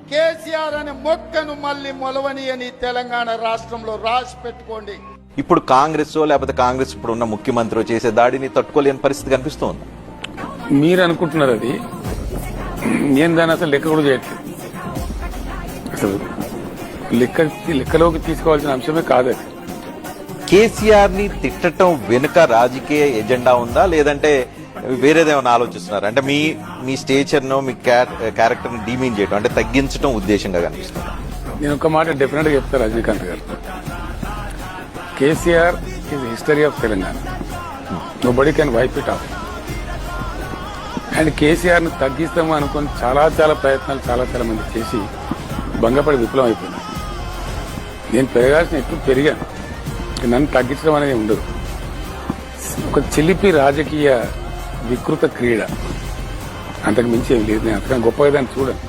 కేసీఆర్ అనే మొక్కను మళ్ళీ మొలవని అని తెలంగాణ రాష్ట్రంలో రాసి పెట్టుకోండి. ఇప్పుడు కాంగ్రెస్ లేకపోతే కాంగ్రెస్ ఇప్పుడు ఉన్న ముఖ్యమంత్రి చేసే దాడిని తట్టుకోలేని పరిస్థితి కనిపిస్తోంది. మీరు అనుకుంటున్నారు అది, నేను దాన్ని అసలు లెక్క కూడా చేయట్లేదు. అసలు లెక్కలోకి తీసుకోవాల్సిన అంశమే కాదు అది. కేసీఆర్ ని తిట్టడం వెనుక రాజకీయ ఎజెండా ఉందా, లేదంటే వేరేదేమైనా ఆలోచిస్తున్నారు? అంటే మీ స్టేచర్ ను, మీ క్యారెక్టర్ ని డీమీన్ చేయడం, అంటే తగ్గించడం ఉద్దేశంగా కనిపిస్తుంది. నేను ఒక మాట డెఫినెట్ గా చెప్తాను రజనీకాంత్ గారు. KCR is history of Telangana. Nobody can wipe it off. And KCR ను తగ్గిస్తాము అనుకుని చాలా ప్రయత్నాలు చాలా మంది చేసి భంగపడి విఫలం అయిపోయింది. నేను పెరగాల్సిన ఎప్పుడు పెరిగాను, నన్ను తగ్గించడం అనేది ఉండదు. ఒక చిలిపి రాజకీయ వికృత క్రీడ, అంతకు మించి ఏం లేదు. నేను అంతకన్నా గొప్పగా దాన్ని చూడను.